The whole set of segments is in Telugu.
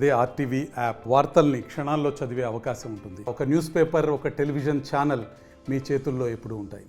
అదే ఆర్టీవీ యాప్ వార్తల్ని క్షణాల్లో చదివే అవకాశం ఉంటుంది. ఒక న్యూస్ పేపర్, ఒక టెలివిజన్ ఛానల్ మీ చేతుల్లో ఎప్పుడూ ఉంటాయి.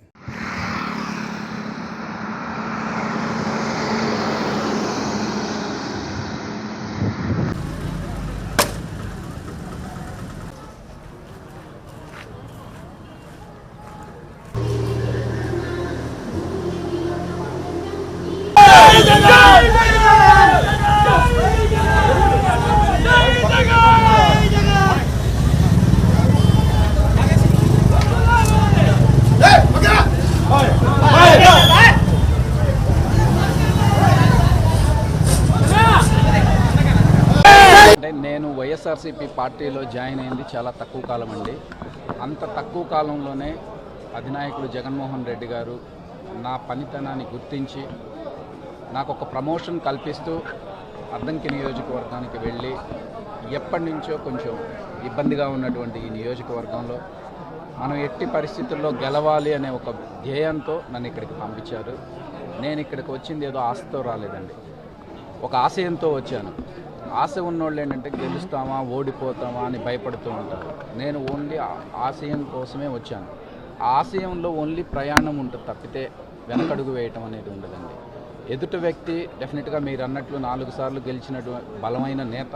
నేను వైఎస్ఆర్సీపీ పార్టీలో జాయిన్ అయింది చాలా తక్కువ కాలం అండి. అంత తక్కువ కాలంలోనే అధినాయకుడు జగన్మోహన్ రెడ్డి గారు నా పనితనాన్ని గుర్తించి నాకు ఒక ప్రమోషన్ కల్పిస్తూ అద్దంకి నియోజకవర్గానికి వెళ్ళి ఎప్పటి నుంచో కొంచెం ఇబ్బందిగా ఉన్నటువంటి ఈ నియోజకవర్గంలో మనం ఎట్టి పరిస్థితుల్లో గెలవాలి అనే ఒక ధ్యేయంతో నన్ను ఇక్కడికి పంపించారు. నేను ఇక్కడికి వచ్చింది ఏదో ఆశతో రాలేదండి, ఒక ఆశయంతో వచ్చాను. ఆశ ఉన్నోళ్ళు ఏంటంటే గెలుస్తామా ఓడిపోతామా అని భయపడుతూ ఉంటారు. నేను ఓన్లీ ఆశయం కోసమే వచ్చాను. ఆ ఆశయంలో ఓన్లీ ప్రయాణం ఉంటుంది తప్పితే వెనకడుగు వేయటం అనేది ఉండదండి. ఎదుటి వ్యక్తి డెఫినెట్గా మీరు అన్నట్లు 4 సార్లు గెలిచినటువంటి బలమైన నేత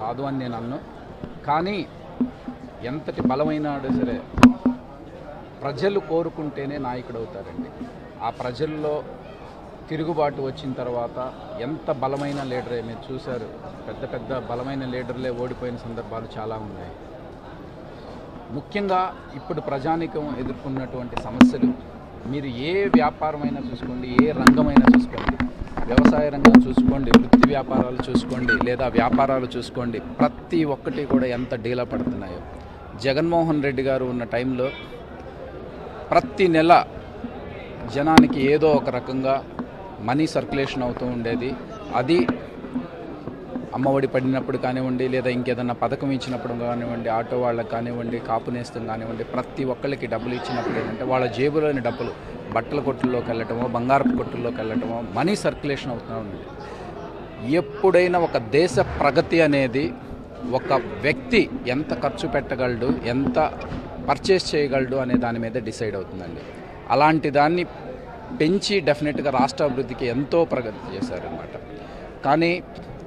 కాదు అని నేను అన్ను. కానీ ఎంతటి బలమైనాడో సరే ప్రజలు కోరుకుంటేనే నాయకుడు అవుతారండి. ఆ ప్రజల్లో తిరుగుబాటు వచ్చిన తర్వాత ఎంత బలమైన లీడరే మీరు చూశారు. పెద్ద పెద్ద బలమైన లీడర్లే ఓడిపోయిన సందర్భాలు చాలా ఉన్నాయి. ముఖ్యంగా ఇప్పుడు ప్రజానీకం ఎదుర్కొన్నటువంటి సమస్యలు మీరు ఏ వ్యాపారమైనా చూసుకోండి, ఏ రంగమైనా చూసుకోండి, వ్యవసాయ రంగం చూసుకోండి, వృత్తి వ్యాపారాలు చూసుకోండి, లేదా వ్యాపారాలు చూసుకోండి, ప్రతి ఒక్కటి కూడా ఎంత డీలా పడుతున్నాయో. జగన్మోహన్ రెడ్డి గారు ఉన్న టైంలో ప్రతి నెల జనానికి ఏదో ఒక రకంగా మనీ సర్క్యులేషన్ అవుతూ ఉండేది. అది అమ్మఒడి పడినప్పుడు కానివ్వండి, లేదా ఇంకేదన్నా పథకం ఇచ్చినప్పుడు కానివ్వండి, ఆటో వాళ్ళకి కానివ్వండి, కాపు నేస్తం కానివ్వండి, ప్రతి ఒక్కళ్ళకి డబ్బులు ఇచ్చినప్పుడు ఏంటంటే వాళ్ళ జేబులోని డబ్బులు బట్టల కొట్టుల్లోకి వెళ్ళటమో, బంగారపు కొట్టుల్లోకి వెళ్ళటమో, మనీ సర్క్యులేషన్ అవుతూ ఉంది. ఎప్పుడైనా ఒక దేశ ప్రగతి అనేది ఒక వ్యక్తి ఎంత ఖర్చు పెట్టగలడు, ఎంత పర్చేస్ చేయగలడు అనే దాని మీద డిసైడ్ అవుతుందండి. అలాంటి దాన్ని పెంచి డెఫినెట్గా రాష్ట్ర అభివృద్ధికి ఎంతో ప్రగతి చేశారనమాట. కానీ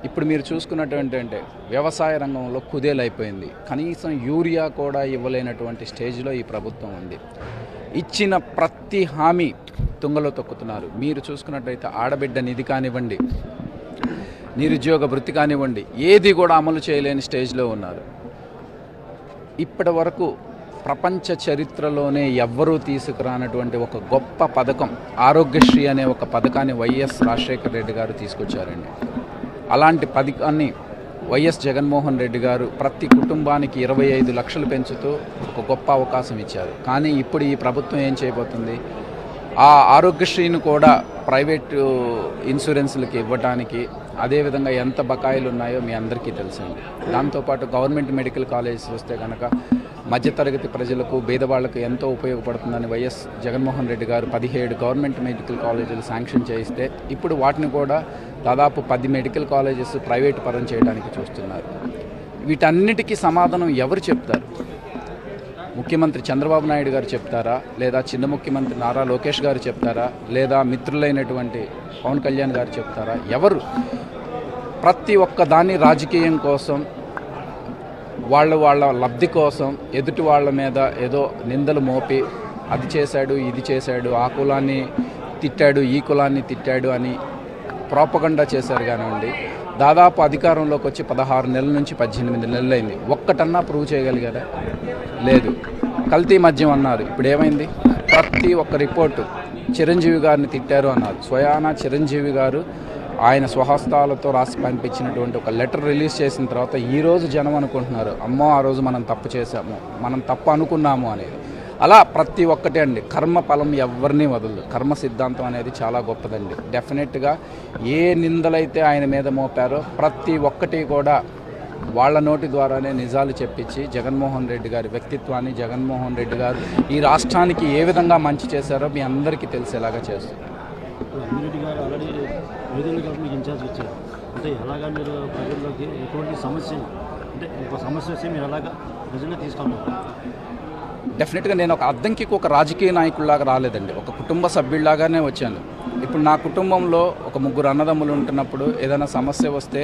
ఇప్పుడు మీరు చూసుకున్నటువంటి అంటే వ్యవసాయ రంగంలో కుదేలైపోయింది. కనీసం యూరియా కూడా ఇవ్వలేనటువంటి స్టేజ్లో ఈ ప్రభుత్వం ఉంది. ఇచ్చిన ప్రతి హామీ తుంగలో తొక్కుతున్నారు. మీరు చూసుకున్నట్టయితే ఆడబిడ్డ నిధి కానివ్వండి, నిరుద్యోగ వృత్తి కానివ్వండి, ఏది కూడా అమలు చేయలేని స్టేజ్లో ఉన్నారు. ఇప్పటి వరకు ప్రపంచ చరిత్రలోనే ఎవ్వరూ తీసుకురానటువంటి ఒక గొప్ప పథకం ఆరోగ్యశ్రీ అనే ఒక పథకాన్ని వైఎస్ రాజశేఖర రెడ్డి గారు తీసుకొచ్చారండి. అలాంటి పథకాన్ని వైఎస్ జగన్మోహన్ రెడ్డి గారు ప్రతి కుటుంబానికి 25 లక్షలు పెంచుతూ ఒక గొప్ప అవకాశం ఇచ్చారు. కానీ ఇప్పుడు ఈ ప్రభుత్వం ఏం చేయబోతుంది, ఆ ఆరోగ్యశ్రీని కూడా ప్రైవేటు ఇన్సూరెన్స్లకి ఇవ్వడానికి, అదేవిధంగా ఎంత బకాయిలు ఉన్నాయో మీ అందరికీ తెలుసండి. దాంతోపాటు గవర్నమెంట్ మెడికల్ కాలేజెస్ వస్తే కనుక మధ్యతరగతి ప్రజలకు, పేదవాళ్లకు ఎంతో ఉపయోగపడుతుందని వైఎస్ జగన్మోహన్ రెడ్డి గారు 17 గవర్నమెంట్ మెడికల్ కాలేజీలు శాంక్షన్ చేయిస్తే ఇప్పుడు వాటిని కూడా దాదాపు 10 మెడికల్ కాలేజెస్ ప్రైవేటు పరం చేయడానికి చూస్తున్నారు. వీటన్నిటికీ సమాధానం ఎవరు చెప్తారు? ముఖ్యమంత్రి చంద్రబాబు నాయుడు గారు చెప్తారా, లేదా చిన్న ముఖ్యమంత్రి నారా లోకేష్ గారు చెప్తారా, లేదా మిత్రులైనటువంటి పవన్ కళ్యాణ్ గారు చెప్తారా? ఎవరు? ప్రతి ఒక్క దాన్ని రాజకీయం కోసం, వాళ్ళ లబ్ధి కోసం ఎదుటి వాళ్ళ మీద ఏదో నిందలు మోపి అది చేశాడు, ఇది చేశాడు, ఆ కులాన్ని తిట్టాడు, ఈ కులాన్ని తిట్టాడు అని ప్రోపగండా చేశారు. కానివ్వండి, దాదాపు అధికారంలోకి వచ్చి 16 నెలల నుంచి 18 నెలలైంది. ఒక్కటన్నా ప్రూవ్ చేయగలిగారా? లేదు. కల్తీ మద్యం అన్నారు, ఇప్పుడు ఏమైంది? ప్రతి ఒక్క రిపోర్టు చిరంజీవి గారిని తిట్టారు అన్నారు. స్వయానా చిరంజీవి గారు ఆయన స్వహస్తాలతో రాసి పంపించినటువంటి ఒక లెటర్ రిలీజ్ చేసిన తర్వాత ఈరోజు జనం అనుకుంటున్నారు, అమ్మో ఆ రోజు మనం తప్పు చేశాము, మనం తప్పు అనుకున్నాము అనేది. అలా ప్రతి ఒక్కటే అండి. కర్మ ఫలం ఎవరిని వదలదు. కర్మ సిద్ధాంతం అనేది చాలా గొప్పదండి. డెఫినెట్గా ఏ నిందలైతే ఆయన మీద మోపారో ప్రతి ఒక్కటి కూడా వాళ్ళ నోటి ద్వారానే నిజాలు చెప్పించి జగన్మోహన్ రెడ్డి గారి వ్యక్తిత్వాన్ని, జగన్మోహన్ రెడ్డి గారు ఈ రాష్ట్రానికి ఏ విధంగా మంచి చేశారో మీ అందరికీ తెలిసేలాగా చేస్తారు. అమ్మిరెడ్డి గారు ఆల్రెడీ 5 గంటలకు ఇన్ఛార్జ్ ఇచ్చారు. అంటే ఎలాగా మీరు ప్రజల్లోకి ఎటువంటి సమస్య అంటే ఒక సమస్య వస్తే మీరు ఎలాగా ప్రజల్లో తీసుకెళ్తారు? డెఫినెట్గా నేను ఒక అద్దంకి ఒక రాజకీయ నాయకుడిలాగా రాలేదండి, ఒక కుటుంబ సభ్యుడిలాగానే వచ్చాను. ఇప్పుడు నా కుటుంబంలో ఒక 3 అన్నదమ్ములు ఉంటున్నప్పుడు ఏదైనా సమస్య వస్తే,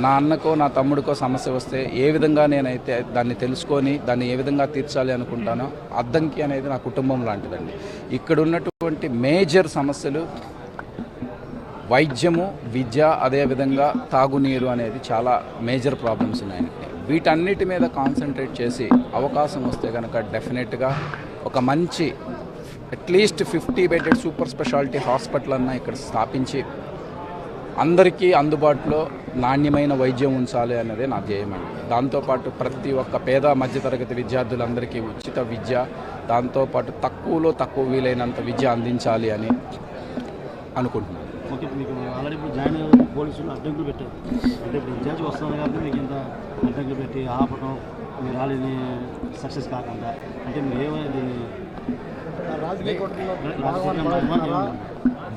నా అన్నకో నా తమ్ముడికో సమస్య వస్తే ఏ విధంగా నేనైతే దాన్ని తెలుసుకొని దాన్ని ఏ విధంగా తీర్చాలి అనుకుంటానో, అద్దంకి అనేది నా కుటుంబం లాంటిదండి. ఇక్కడ ఉన్నటువంటి మేజర్ సమస్యలు వైద్యము, విద్య, అదేవిధంగా తాగునీరు అనేది చాలా మేజర్ ప్రాబ్లమ్స్ ఉన్నాయండి. వీటన్నిటి మీద కాన్సన్ట్రేట్ చేసి అవకాశం వస్తే కనుక డెఫినెట్గా ఒక మంచి at least 50 bedded super speciality hospital అన్న ఇక్కడ స్థాపించి అందరికీ అందుబాటులో నాణ్యమైన వైద్యం ఉంచాలి అన్నదే నా ధ్యేయం అండి. దాంతోపాటు ప్రతి ఒక్క పేద మధ్యతరగతి విద్యార్థులందరికీ ఉచిత విద్య, దాంతోపాటు తక్కువలో తక్కువ వీలైనంత విద్య అందించాలి అని అనుకుంటున్నాను. ఓకే, మీకు ఆల్రెడీ ఇప్పుడు జాయిన్ పోలీసులు అడ్డంకులు పెట్టారు. అంటే ఇప్పుడు ఇన్ఛార్జ్ వస్తుంది కాబట్టి మీకు ఇంత అడ్డంకులు పెట్టి ఆపడం, మీరు ఆల్రెడీ సక్సెస్ కాకుండా అంటే మీరు ఏమైంది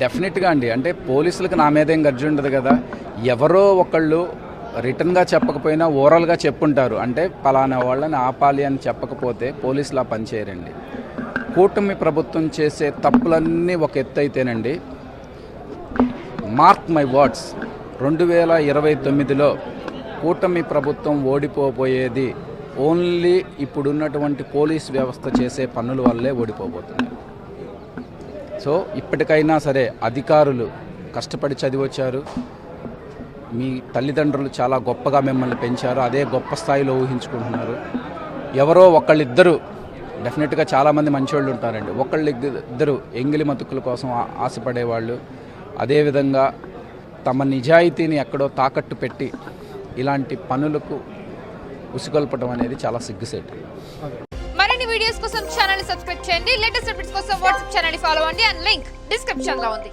డెఫినెట్గా అండి. అంటే పోలీసులకు నా మీద ఏం గర్జి ఉండదు కదా. ఎవరో ఒకళ్ళు రిటర్న్గా చెప్పకపోయినా ఓరల్గా చెప్పుంటారు. అంటే పలానా వాళ్ళని ఆపాలి అని చెప్పకపోతే పోలీసులు ఆ పని చేయరండి. కూటమి ప్రభుత్వం చేసే తప్పులన్నీ ఒక ఎత్తు అయితేనండి, మార్క్ మై వర్డ్స్, 2029లో కూటమి ప్రభుత్వం ఓడిపోబోయేది ఓన్లీ ఇప్పుడున్నటువంటి పోలీస్ వ్యవస్థ చేసే పనుల వల్లే ఓడిపోబోతుంది. సో ఇప్పటికైనా సరే అధికారులు కష్టపడి చదివొచ్చారు, మీ తల్లిదండ్రులు చాలా గొప్పగా మిమ్మల్ని పెంచారు, అదే గొప్ప స్థాయిలో ఊహించుకుంటున్నారు. ఎవరో ఒకళ్ళిద్దరు, డెఫినెట్గా చాలామంది మంచివాళ్ళు ఉంటారండి, ఒకళ్ళిద్దరు ఎంగిలి మతుకుల కోసం ఆశపడేవాళ్ళు, అదేవిధంగా తమ నిజాయితీని ఎక్కడో తాకట్టు పెట్టి ఇలాంటి పనులకు ఉసిగొల్పడం అనేది చాలా సిగ్గుసేటు. మరిన్ని వీడియోస్ కోసం ఛానల్ ని సబ్స్క్రైబ్ చేయండి. లేటెస్ట్ అప్డేట్స్ కోసం వాట్సాప్ ఛానల్ ని ఫాలో అవ్వండి. అండ్ లింక్ డిస్క్రిప్షన్ లో ఉంది.